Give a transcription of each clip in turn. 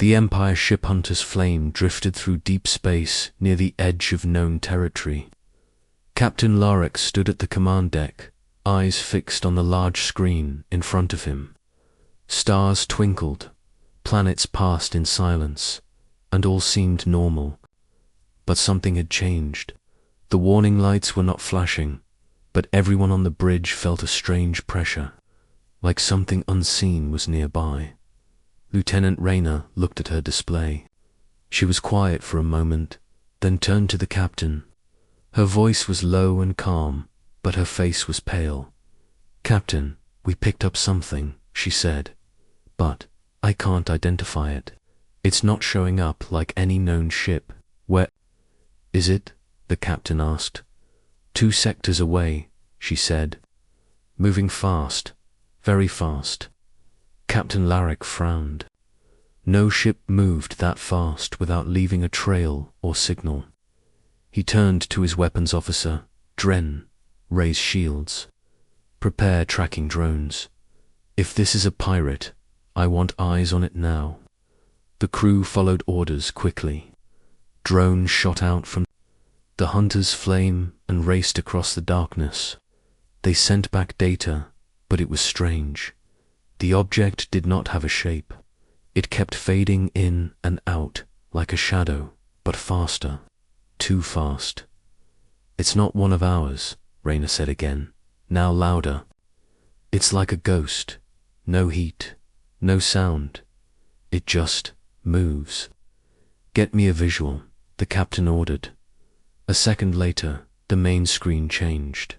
The Empire ship Hunter's Flame drifted through deep space near the edge of known territory. Captain Larek stood at the command deck, eyes fixed on the large screen in front of him. Stars twinkled, planets passed in silence, and all seemed normal. But something had changed. The warning lights were not flashing, but everyone on the bridge felt a strange pressure, like something unseen was nearby. Lieutenant Rayner looked at her display. She was quiet for a moment, then turned to the captain. Her voice was low and calm, but her face was pale. "Captain, we picked up something," she said, "but I can't identify it. It's not showing up like any known ship." "Where is it?" the captain asked. "2 sectors away," she said. "Moving fast, very fast." Captain Larek frowned. No ship moved that fast without leaving a trail or signal. He turned to his weapons officer. "Dren, raise shields. Prepare tracking drones. If this is a pirate, I want eyes on it now." The crew followed orders quickly. Drones shot out from the Hunter's Flame and raced across the darkness. They sent back data, but it was strange. The object did not have a shape. It kept fading in and out like a shadow, but faster. Too fast. "It's not one of ours," Rayner said again, now louder. "It's like a ghost. No heat, no sound. It just moves." "Get me a visual," the captain ordered. A second later, the main screen changed.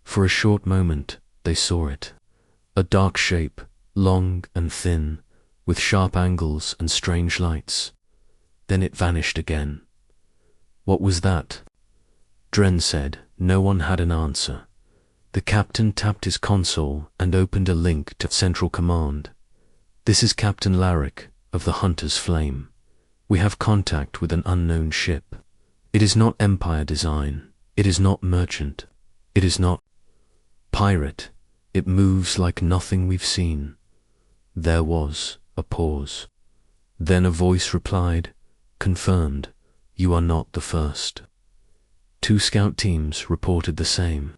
For a short moment, they saw it. A dark shape, long and thin, with sharp angles and strange lights. Then it vanished again. "What was that?" Dren said. No one had an answer. The captain tapped his console and opened a link to Central Command. "This is Captain Larek of the Hunter's Flame. We have contact with an unknown ship. It is not Empire design. It is not merchant. It is not pirate. It moves like nothing we've seen." There was a pause. Then a voice replied, "Confirmed. You are not the first." 2 scout teams reported the same.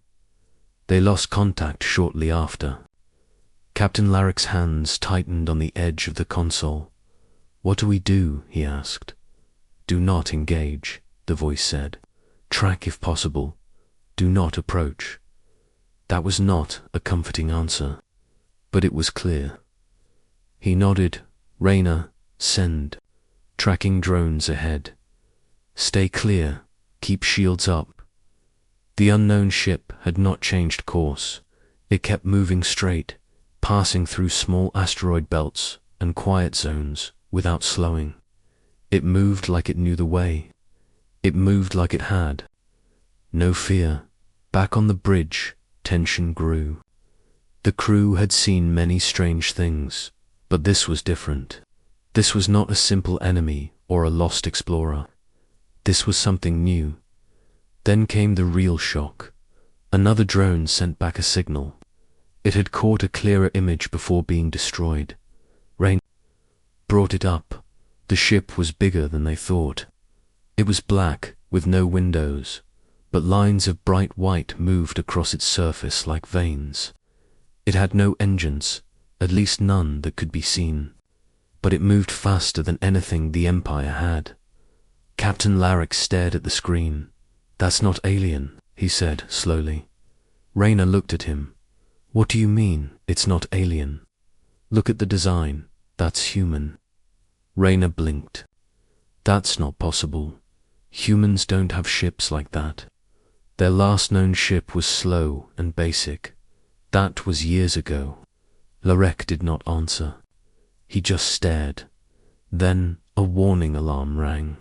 They lost contact shortly after. Captain Larek's hands tightened on the edge of the console. "What do we do?" he asked. "Do not engage," the voice said. "Track if possible. Do not approach." That was not a comforting answer, but it was clear. He nodded. "Rayner, send. Tracking drones ahead. Stay clear. Keep shields up." The unknown ship had not changed course. It kept moving straight, passing through small asteroid belts and quiet zones without slowing. It moved like it knew the way. It moved like it had. No fear. Back on the bridge, tension grew. The crew had seen many strange things, but this was different. This was not a simple enemy or a lost explorer. This was something new. Then came the real shock. Another drone sent back a signal. It had caught a clearer image before being destroyed. Rain brought it up. The ship was bigger than they thought. It was black, with no windows, but lines of bright white moved across its surface like veins. It had no engines, at least none that could be seen, but it moved faster than anything the Empire had. Captain Larek stared at the screen. "That's not alien," he said slowly. Rayner looked at him. "What do you mean, it's not alien?" "Look at the design. That's human." Rayner blinked. "That's not possible. Humans don't have ships like that. Their last known ship was slow and basic. That was years ago." Larek did not answer. He just stared. Then a warning alarm rang.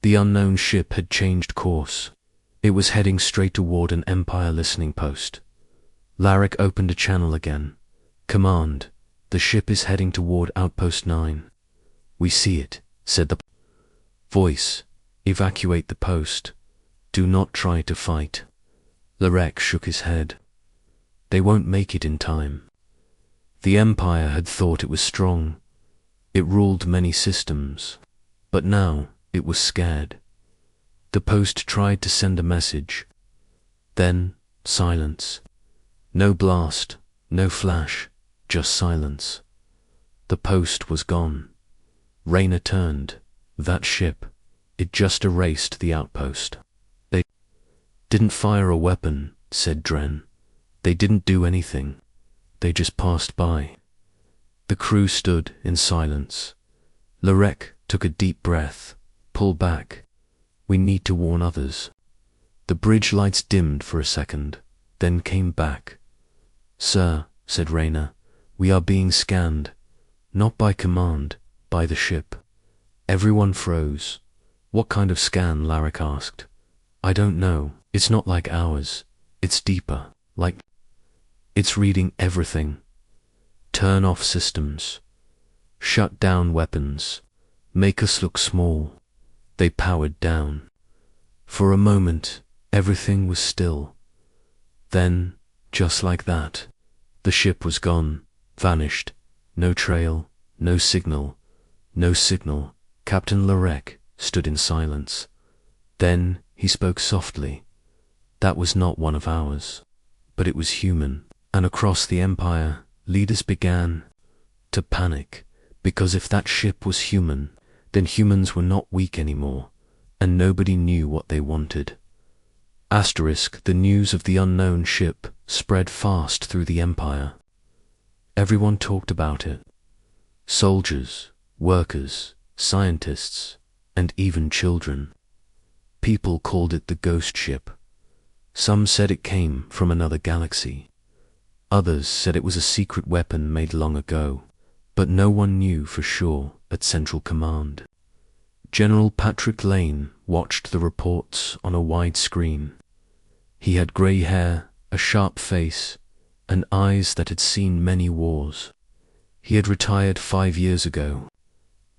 The unknown ship had changed course. It was heading straight toward an Empire listening post. Larek opened a channel again. "Command, the ship is heading toward Outpost 9. "We see it," said the voice. "Evacuate the post. Do not try to fight." Larek shook his head. "They won't make it in time." The Empire had thought it was strong. It ruled many systems, but now it was scared. The post tried to send a message. Then silence. No blast, no flash, just silence. The post was gone. Rayner turned. That ship, it just erased the outpost. They didn't fire a weapon, said Dren. They didn't do anything. They just passed by. The crew stood in silence. Lorek took a deep breath. Pull back. We need to warn others. The bridge lights dimmed for a second, then came back. Sir, said Rayner, we are being scanned. Not by command, by the ship. Everyone froze. What kind of scan? Larrick asked. I don't know. It's not like ours. It's deeper, like... It's reading everything. Turn off systems. Shut down weapons. Make us look small. They powered down. For a moment, everything was still. Then, just like that, the ship was gone, vanished. No trail, no signal, no signal. Captain Lorek stood in silence. Then he spoke softly. That was not one of ours, but it was human. And across the Empire, leaders began to panic, because if that ship was human, then humans were not weak anymore, and nobody knew what they wanted. Asterisk, the news of the unknown ship spread fast through the Empire. Everyone talked about it. Soldiers, workers, scientists, and even children. People called it the ghost ship. Some said it came from another galaxy. Others said it was a secret weapon made long ago, but no one knew for sure at Central Command. General Patrick Lane watched the reports on a wide screen. He had grey hair, a sharp face, and eyes that had seen many wars. He had retired 5 years ago,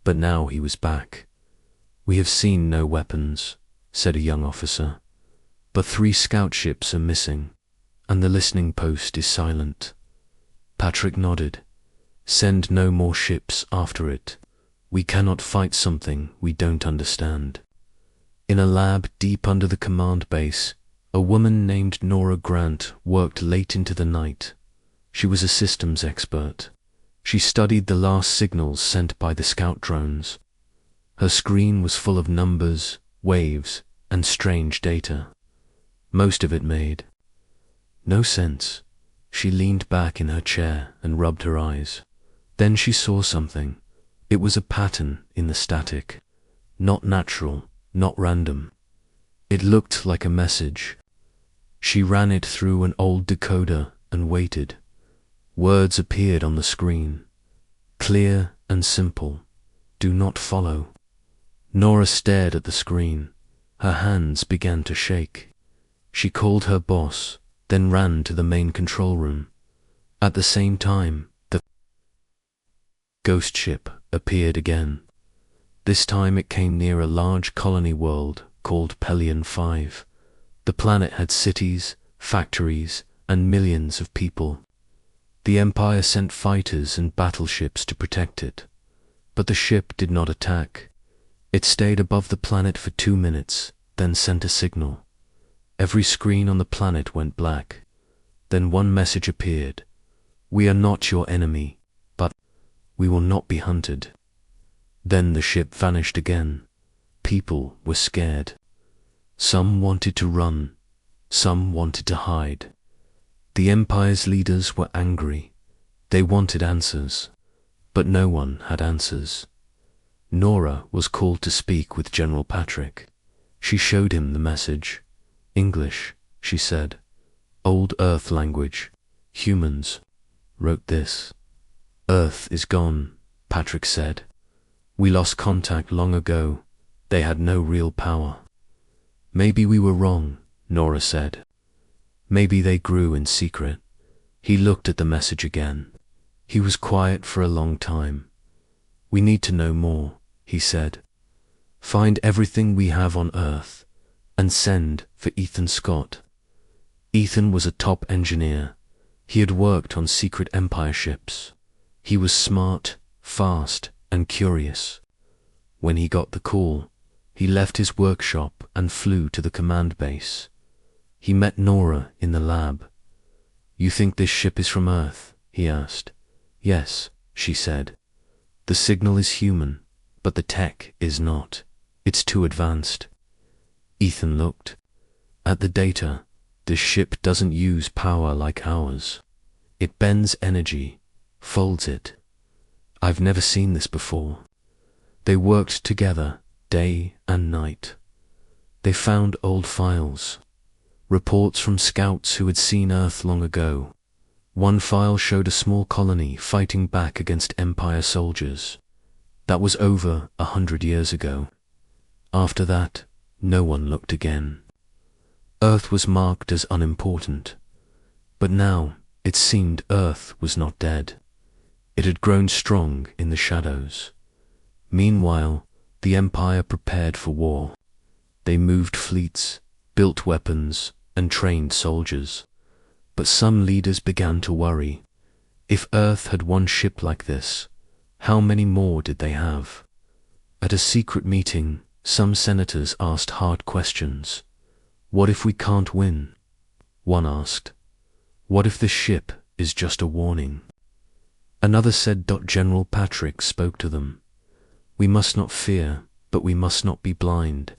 but now he was back. We have seen no weapons, said a young officer, but 3 scout ships are missing, and the listening post is silent. Patrick nodded. Send no more ships after it. We cannot fight something we don't understand. In a lab deep under the command base, a woman named Nora Grant worked late into the night. She was a systems expert. She studied the last signals sent by the scout drones. Her screen was full of numbers, waves, and strange data. Most of it made no sense. She leaned back in her chair and rubbed her eyes. Then she saw something. It was a pattern in the static. Not natural, not random. It looked like a message. She ran it through an old decoder and waited. Words appeared on the screen. Clear and simple. Do not follow. Nora stared at the screen. Her hands began to shake. She called her boss, then ran to the main control room. At the same time, the ghost ship appeared again. This time it came near a large colony world called Pelion 5. The planet had cities, factories, and millions of people. The Empire sent fighters and battleships to protect it, but the ship did not attack. It stayed above the planet for 2 minutes, then sent a signal. Every screen on the planet went black. Then one message appeared. We are not your enemy, but we will not be hunted. Then the ship vanished again. People were scared. Some wanted to run. Some wanted to hide. The Empire's leaders were angry. They wanted answers, but no one had answers. Nora was called to speak with General Patrick. She showed him the message. English, she said. Old Earth language. Humans wrote this. Earth is gone, Patrick said. We lost contact long ago. They had no real power. Maybe we were wrong, Nora said. Maybe they grew in secret. He looked at the message again. He was quiet for a long time. We need to know more, he said. Find everything we have on Earth and send for Ethan Scott. Ethan was a top engineer. He had worked on secret Empire ships. He was smart, fast, and curious. When he got the call, he left his workshop and flew to the command base. He met Nora in the lab. "You think this ship is from Earth?" he asked. "Yes," she said. "The signal is human, but the tech is not. It's too advanced." Ethan looked at the data. This ship doesn't use power like ours. It bends energy, folds it. "I've never seen this before." They worked together day and night. They found old files, reports from scouts who had seen Earth long ago. One file showed a small colony fighting back against Empire soldiers. That was over 100 years ago. After that, no one looked again. Earth was marked as unimportant, but now it seemed Earth was not dead. It had grown strong in the shadows. Meanwhile, the Empire prepared for war. They moved fleets, built weapons, and trained soldiers. But some leaders began to worry. If Earth had one ship like this, how many more did they have? At a secret meeting, some senators asked hard questions. "What if we can't win?" One asked. "What if the ship is just a warning?" Another said. General Patrick spoke to them. "We must not fear, but we must not be blind.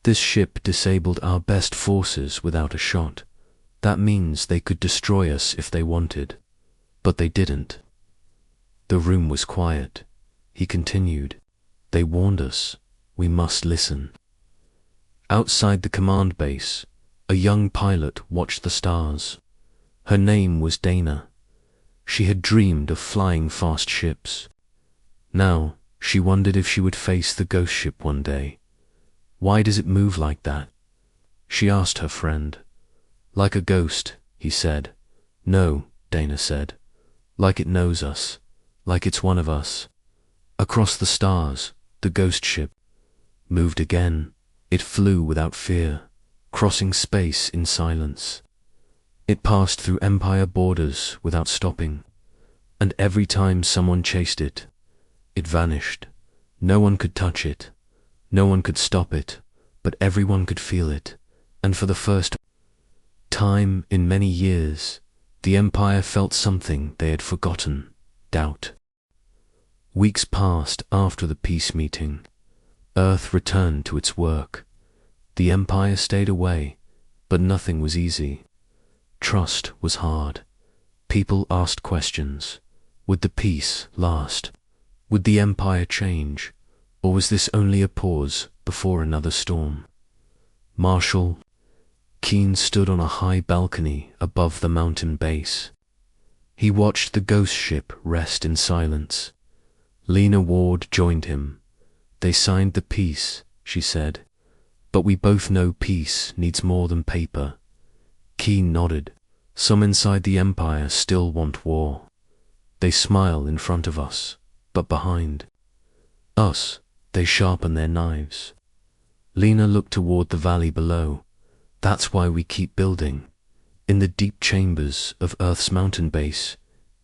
This ship disabled our best forces without a shot. That means they could destroy us if they wanted. But they didn't." The room was quiet. He continued. "They warned us. We must listen." Outside the command base, a young pilot watched the stars. Her name was Dana. She had dreamed of flying fast ships. Now, she wondered if she would face the ghost ship one day. "Why does it move like that?" she asked her friend. "Like a ghost," he said. "No," Dana said. "Like it knows us. Like it's one of us." Across the stars, the ghost ship moved again. It flew without fear, crossing space in silence. It passed through Empire borders without stopping. And every time someone chased it, it vanished. No one could touch it. No one could stop it, but everyone could feel it. And for the first time in many years, the Empire felt something they had forgotten: doubt. Weeks passed after the peace meeting. Earth returned to its work. The Empire stayed away, but nothing was easy. Trust was hard. People asked questions. Would the peace last? Would the Empire change? Or was this only a pause before another storm? Marshal Keen stood on a high balcony above the mountain base. He watched the ghost ship rest in silence. Lena Ward joined him. "They signed the peace," she said. "But we both know peace needs more than paper." Keen nodded. "Some inside the Empire still want war. They smile in front of us, but behind us, they sharpen their knives." Lena looked toward the valley below. "That's why we keep building." In the deep chambers of Earth's mountain base,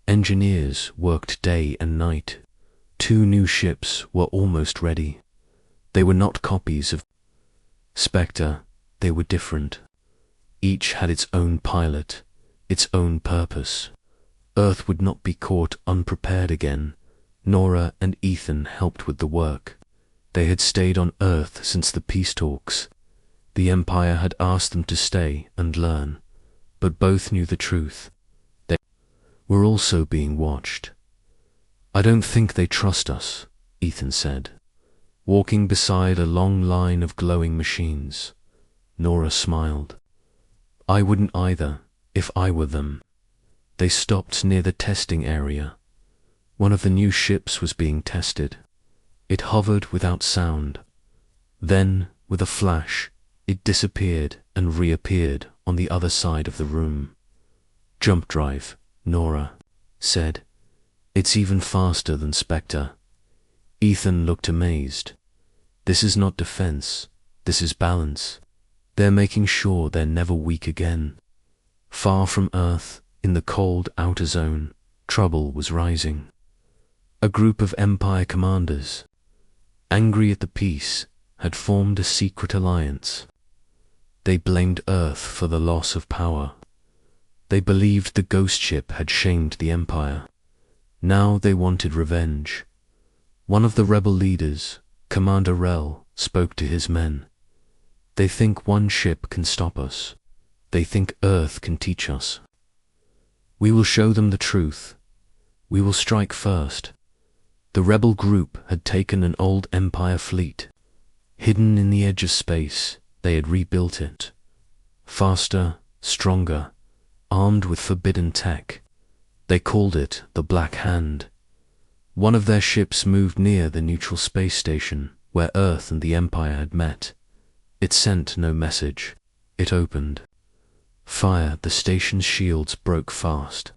engineers worked day and night. 2 new ships were almost ready. They were not copies of Spectre, they were different. Each had its own pilot, its own purpose. Earth would not be caught unprepared again. Nora and Ethan helped with the work. They had stayed on Earth since the peace talks. The Empire had asked them to stay and learn, but both knew the truth. They were also being watched. "I don't think they trust us," Ethan said, walking beside a long line of glowing machines. Nora smiled. "I wouldn't either, if I were them." They stopped near the testing area. One of the new ships was being tested. It hovered without sound. Then, with a flash, it disappeared and reappeared on the other side of the room. "Jump drive," Nora said. "It's even faster than Spectre." Ethan looked amazed. "This is not defense, this is balance. They're making sure they're never weak again." Far from Earth, in the cold outer zone, trouble was rising. A group of Empire commanders, angry at the peace, had formed a secret alliance. They blamed Earth for the loss of power. They believed the ghost ship had shamed the Empire. Now they wanted revenge. One of the rebel leaders, Commander Rel, spoke to his men. They think one ship can stop us. They think Earth can teach us. We will show them the truth. We will strike first. The rebel group had taken an old Empire fleet. Hidden in the edge of space, they had rebuilt it. Faster, stronger, armed with forbidden tech. They called it the Black Hand. One of their ships moved near the neutral space station where Earth and the Empire had met. It sent no message. It opened. Fire, the station's shields broke fast.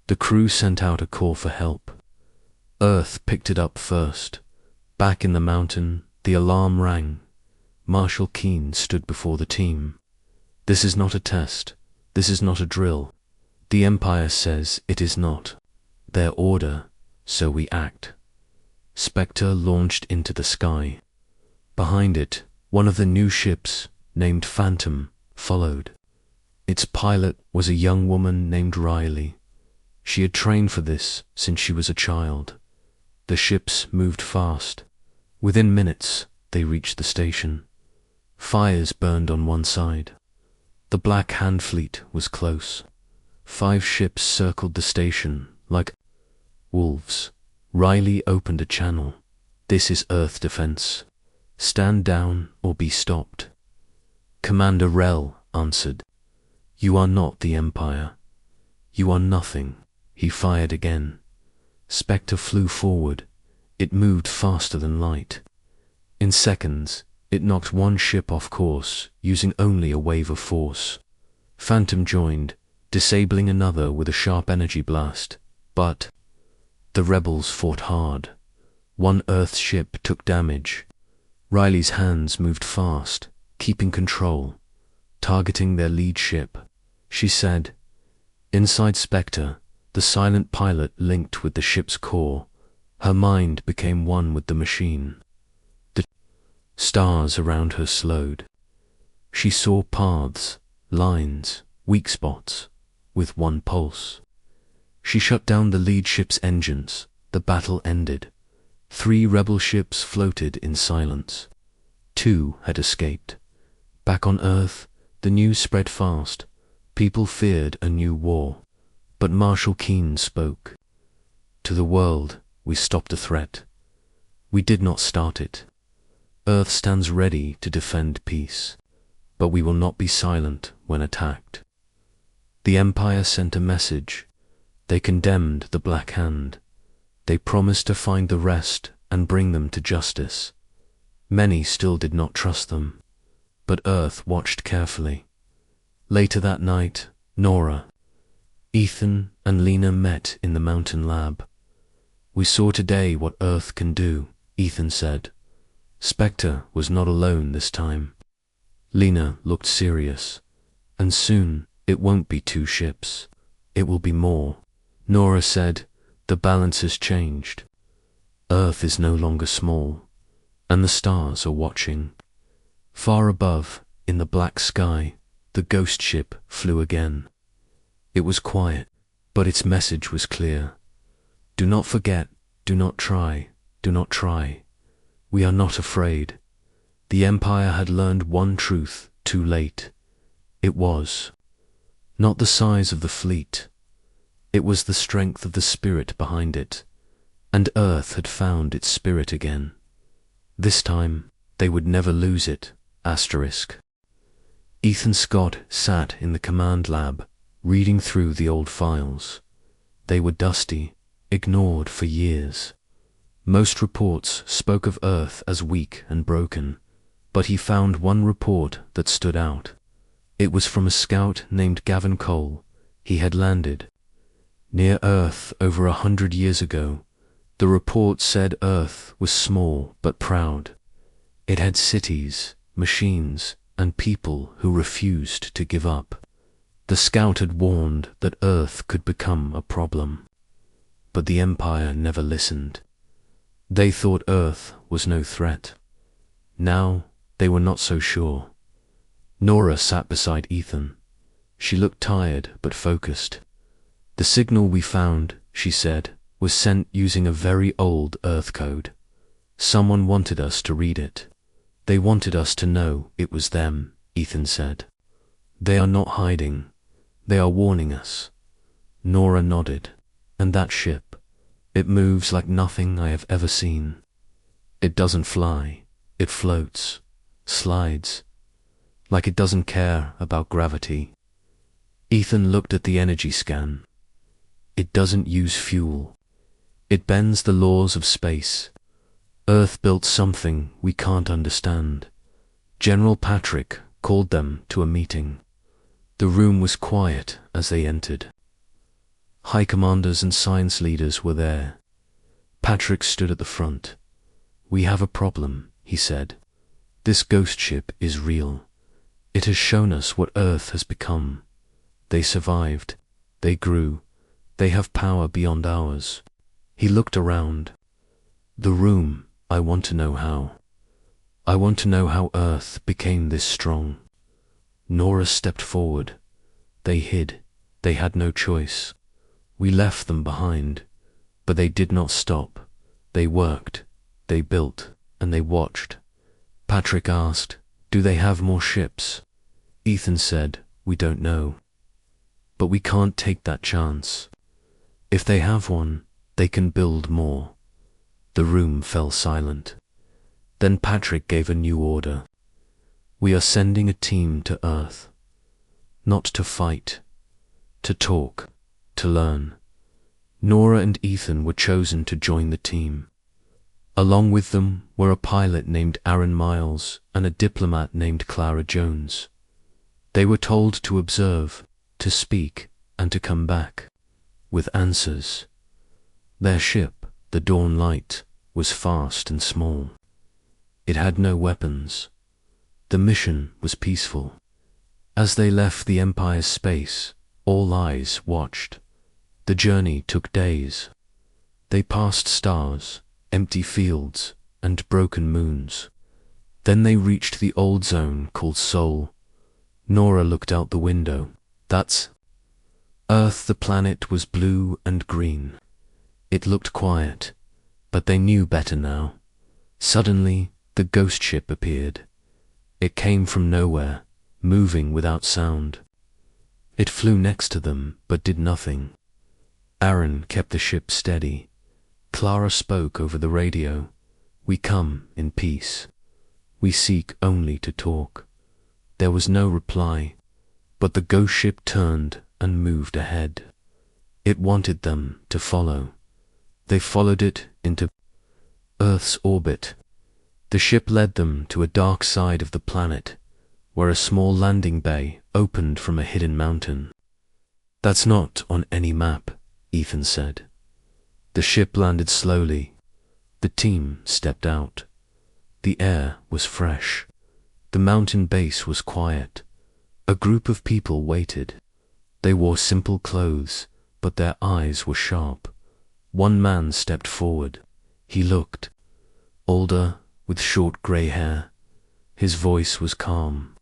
The crew sent out a call for help. Earth picked it up first. Back in the mountain, the alarm rang. Marshal Keene stood before the team. This is not a test. This is not a drill. The Empire says it is not. Their order, so we act. Spectre launched into the sky. Behind it, one of the new ships, named Phantom, followed. Its pilot was a young woman named Riley. She had trained for this since she was a child. The ships moved fast. Within minutes, they reached the station. Fires burned on one side. The Black Hand fleet was close. 5 ships circled the station like wolves. Riley opened a channel. This is Earth defense. Stand down or be stopped. Commander Rel answered. You are not the Empire. You are nothing. He fired again. Spectre flew forward. It moved faster than light. In seconds, it knocked one ship off course, using only a wave of force. Phantom joined, disabling another with a sharp energy blast. But the rebels fought hard. One Earth ship took damage. Riley's hands moved fast, keeping control, targeting their lead ship. She said, inside Spectre, the silent pilot linked with the ship's core. Her mind became one with the machine. The stars around her slowed. She saw paths, lines, weak spots, with one pulse. She shut down the lead ship's engines. The battle ended. 3 rebel ships floated in silence. 2 had escaped. Back on Earth, the news spread fast. People feared a new war. But Marshal Keene spoke. To the world, we stopped the threat. We did not start it. Earth stands ready to defend peace, but we will not be silent when attacked. The Empire sent a message. They condemned the Black Hand. They promised to find the rest and bring them to justice. Many still did not trust them, but Earth watched carefully. Later that night, Nora, Ethan and Lena met in the mountain lab. We saw today what Earth can do, Ethan said. Spectre was not alone this time. Lena looked serious. And soon it won't be 2 ships. It will be more. Nora said, the balance has changed. Earth is no longer small, and the stars are watching. Far above, in the black sky, the ghost ship flew again. It was quiet, but its message was clear. Do not forget, do not try, do not try. We are not afraid. The Empire had learned one truth too late. It was not the size of the fleet. It was the strength of the spirit behind it, and Earth had found its spirit again. This time, they would never lose it. Ethan Scott sat in the command lab, reading through the old files. They were dusty, ignored for years. Most reports spoke of Earth as weak and broken, but he found one report that stood out. It was from a scout named Gavin Cole. He had landed near Earth over 100 years ago. The report said Earth was small but proud. It had cities, machines, and people who refused to give up. The scout had warned that Earth could become a problem. but the Empire never listened. They thought Earth was no threat. Now they were not so sure. Nora sat beside Ethan. She looked tired but focused. The signal we found, she said, was sent using a very old Earth code. Someone wanted us to read it. They wanted us to know it was them, Ethan said. They are not hiding. They are warning us. Nora nodded. And that ship, it moves like nothing I have ever seen. It doesn't fly. It floats, slides, like it doesn't care about gravity. Ethan looked at the energy scan. It doesn't use fuel. It bends the laws of space. Earth built something we can't understand. General Patrick called them to a meeting. The room was quiet as they entered. High commanders and science leaders were there. Patrick stood at the front. "We have a problem," he said. "This ghost ship is real. It has shown us what Earth has become. They survived. They grew. They have power beyond ours." He looked around. "The room, I want to know how. I want to know how Earth became this strong." Nora stepped forward. "They hid. They had no choice. We left them behind. But they did not stop. They worked. They built. And they watched." Patrick asked, "Do they have more ships?" Ethan said, "We don't know. But we can't take that chance. If they have one, they can build more." The room fell silent. Then Patrick gave a new order. "We are sending a team to Earth. Not to fight. To talk. To learn." Nora and Ethan were chosen to join the team. Along with them were a pilot named Aaron Miles and a diplomat named Clara Jones. They were told to observe, to speak, and to come back with answers. Their ship, the Dawn Light, was fast and small. It had no weapons. The mission was peaceful. As they left the Empire's space, all eyes watched. The journey took days. They passed stars, empty fields, and broken moons. Then they reached the old zone called Sol. Nora looked out the window. That's Earth. The planet was blue and green. It looked quiet, but they knew better now. Suddenly, the ghost ship appeared. It came from nowhere, moving without sound. It flew next to them, but did nothing. Aaron kept the ship steady. Clara spoke over the radio. "We come in peace. We seek only to talk." There was no reply, but the ghost ship turned and moved ahead. It wanted them to follow. They followed it into Earth's orbit. The ship led them to a dark side of the planet, where a small landing bay opened from a hidden mountain. "That's not on any map," Ethan said. The ship landed slowly. The team stepped out. The air was fresh. The mountain base was quiet. A group of people waited. They wore simple clothes, but their eyes were sharp. One man stepped forward. He looked older, with short grey hair. His voice was calm.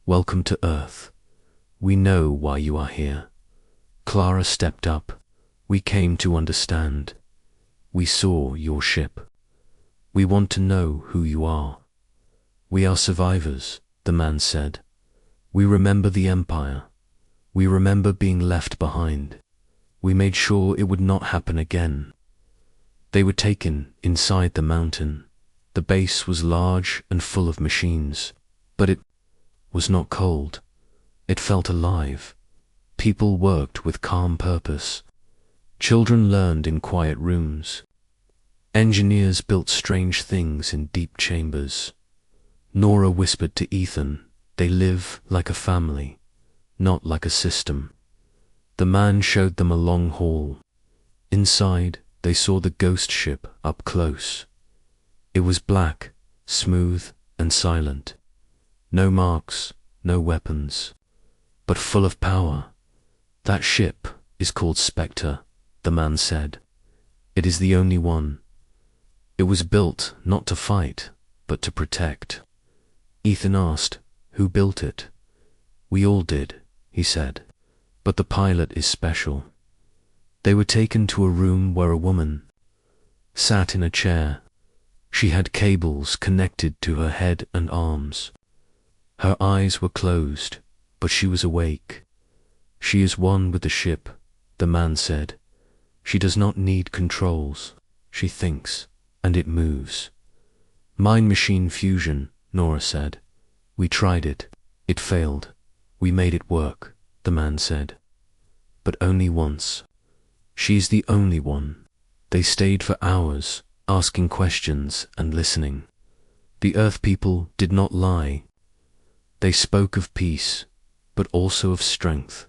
"Welcome to Earth. We know why you are here." Clara stepped up. "We came to understand. We saw your ship. We want to know who you are." "We are survivors," the man said. "We remember the Empire. We remember being left behind. We made sure it would not happen again." They were taken inside the mountain. The base was large and full of machines, but it was not cold. It felt alive. People worked with calm purpose. Children learned in quiet rooms. Engineers built strange things in deep chambers. Nora whispered to Ethan, "They live like a family, not like a system." The man showed them a long hall. Inside, they saw the ghost ship up close. It was black, smooth, and silent. No marks, no weapons, but full of power. "That ship is called Spectre," the man said. It is the only one. It was built not to fight, but to protect. Ethan asked, "Who built it?" "We all did," he said. "But the pilot is special." They were taken to a room where a woman sat in a chair. She had cables connected to her head and arms. Her eyes were closed, but she was awake. "She is one with the ship," the man said. "She does not need controls. She thinks, and it moves." "Mind-machine fusion," Nora said. "We tried it. It failed. We made it work," the man said. "But only once. She's the only one." They stayed for hours, asking questions and listening. The Earth people did not lie. They spoke of peace, but also of strength.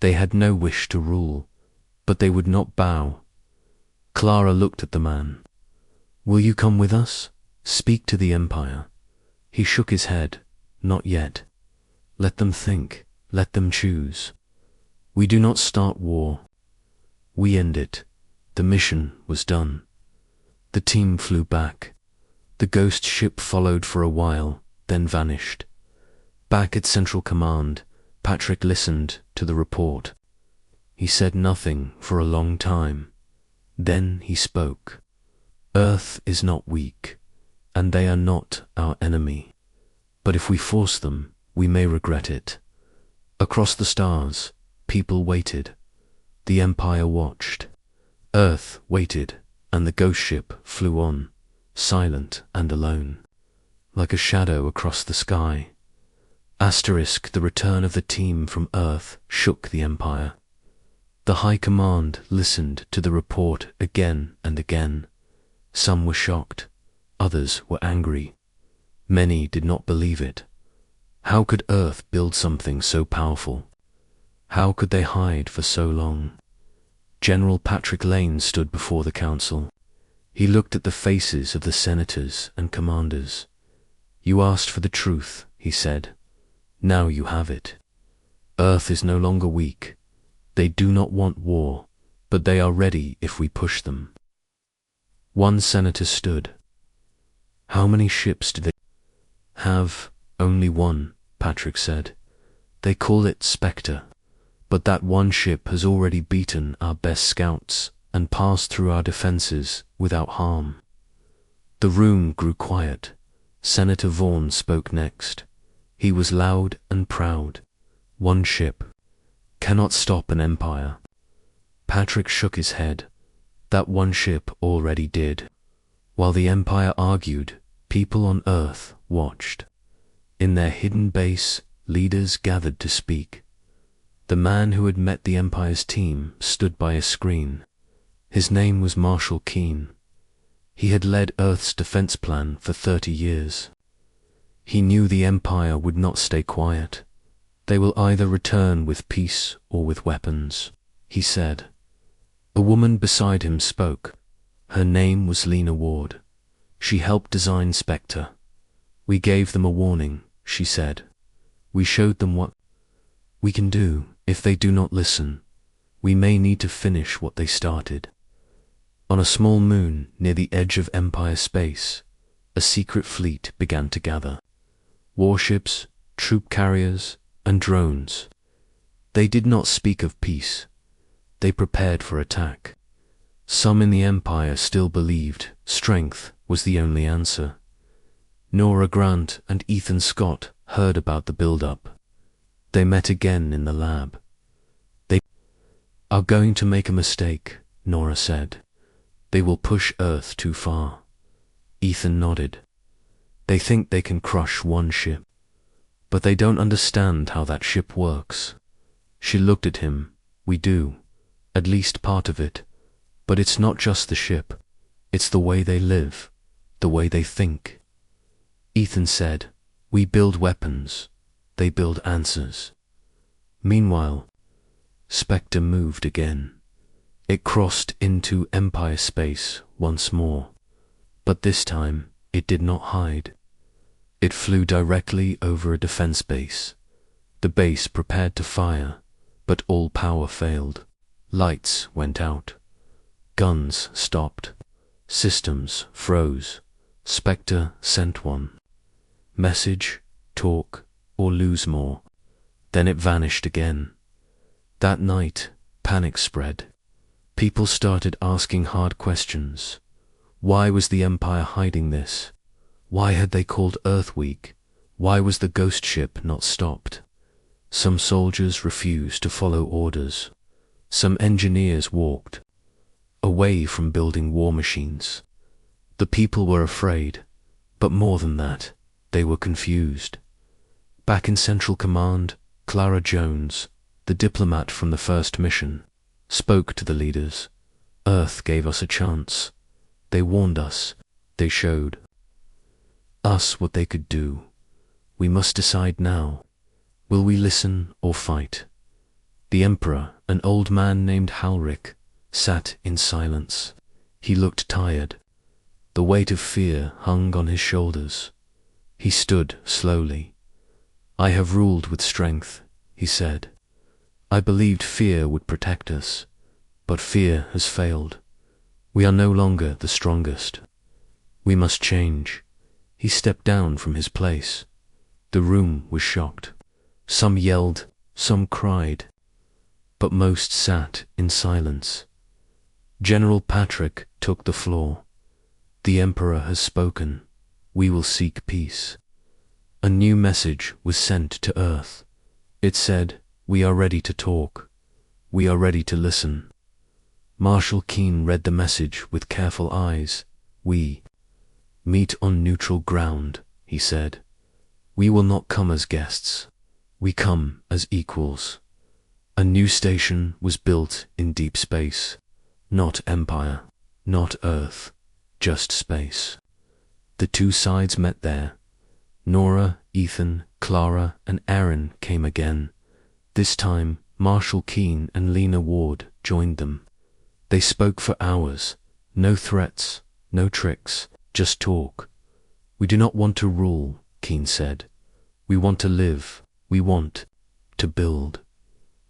They had no wish to rule, but they would not bow. Clara looked at the man. "Will you come with us? Speak to the Empire." He shook his head. "Not yet. Let them think. Let them choose. We do not start war. We end it." The mission was done. The team flew back. The ghost ship followed for a while, then vanished. Back at Central Command, Patrick listened to the report. He said nothing for a long time. Then he spoke. "Earth is not weak, and they are not our enemy. But if we force them, we may regret it." Across the stars, people waited. The Empire watched. Earth waited, and the ghost ship flew on, silent and alone, like a shadow across the sky. The return of the team from Earth shook the Empire. The High Command listened to the report again and again. Some were shocked, others were angry. Many did not believe it. How could Earth build something so powerful? How could they hide for so long? General Patrick Lane stood before the council. He looked at the faces of the senators and commanders. "You asked for the truth," he said. "Now you have it. Earth is no longer weak. They do not want war, but they are ready if we push them." One senator stood. "How many ships do they have?" "Only one," Patrick said. "They call it Spectre, but that one ship has already beaten our best scouts and passed through our defenses without harm." The room grew quiet. Senator Vaughan spoke next. He was loud and proud. "One ship cannot stop an empire." Patrick shook his head. That one ship already did. While the Empire argued, people on Earth watched. In their hidden base, leaders gathered to speak. The man who had met the Empire's team stood by a screen. His name was Marshal Keane. He had led Earth's defense plan for 30 years. He knew the Empire would not stay quiet. "They will either return with peace or with weapons," he said. A woman beside him spoke. Her name was Lena Ward. She helped design Spectre. "We gave them a warning," she said. "We showed them what we can do if they do not listen. We may need to finish what they started." On a small moon near the edge of Empire space, a secret fleet began to gather. Warships, troop carriers, and drones. They did not speak of peace. They prepared for attack. Some in the Empire still believed strength was the only answer. Nora Grant and Ethan Scott heard about the build-up. They met again in the lab. "They are going to make a mistake," Nora said. "They will push Earth too far." Ethan nodded. "They think they can crush one ship, but they don't understand how that ship works." She looked at him. "We do, at least part of it, but it's not just the ship. It's the way they live, the way they think." Ethan said, "We build weapons, they build answers." Meanwhile, Spectre moved again. It crossed into Empire space once more, but this time it did not hide. It flew directly over a defense base. The base prepared to fire, but all power failed. Lights went out. Guns stopped. Systems froze. Spectre sent one. Message, talk, or lose more. Then it vanished again. That night, panic spread. People started asking hard questions. Why was the Empire hiding this? Why had they called Earth weak? Why was the ghost ship not stopped? Some soldiers refused to follow orders. Some engineers walked away from building war machines. The people were afraid, but more than that, they were confused. Back in Central Command, Clara Jones, the diplomat from the first mission, spoke to the leaders. Earth gave us a chance. They warned us. They showed us what they could do. We must decide now. Will we listen or fight? The Emperor, an old man named Halric, sat in silence. He looked tired. The weight of fear hung on his shoulders. He stood slowly. I have ruled with strength, he said. I believed fear would protect us, but fear has failed. We are no longer the strongest. We must change. He stepped down from his place. The room was shocked. Some yelled, some cried, but most sat in silence. General Patrick took the floor. The Emperor has spoken. We will seek peace. A new message was sent to Earth. It said, we are ready to talk. We are ready to listen. Marshal Keane read the message with careful eyes. We meet on neutral ground, he said. We will not come as guests. We come as equals. A new station was built in deep space. Not Empire, not Earth, just space. The two sides met there. Nora, Ethan, Clara, and Aaron came again. This time, Marshal Keane and Lena Ward joined them. They spoke for hours. No threats, no tricks, just talk. We do not want to rule, Keane said. We want to live. We want to build.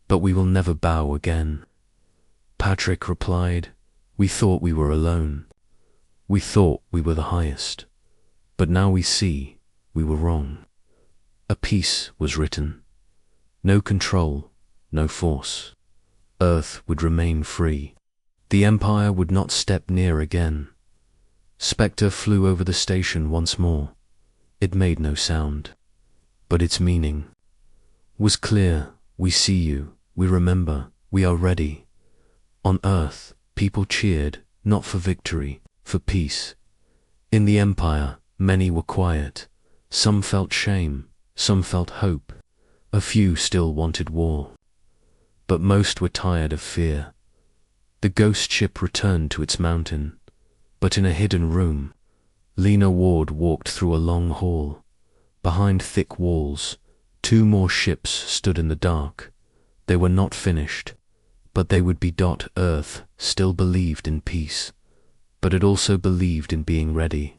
But we will never bow again. Patrick replied, we thought we were alone. We thought we were the highest. But now we see we were wrong. A peace was written. No control, no force. Earth would remain free. The Empire would not step near again. Spectre flew over the station once more. It made no sound, but its meaning was clear. We see you, we remember, we are ready. On Earth, people cheered, not for victory, for peace. In the Empire, many were quiet. Some felt shame, some felt hope. A few still wanted war. But most were tired of fear. The ghost ship returned to its mountain, but in a hidden room, Lena Ward walked through a long hall. Behind thick walls, two more ships stood in the dark. They were not finished, but they would be. Earth still believed in peace, but it also believed in being ready.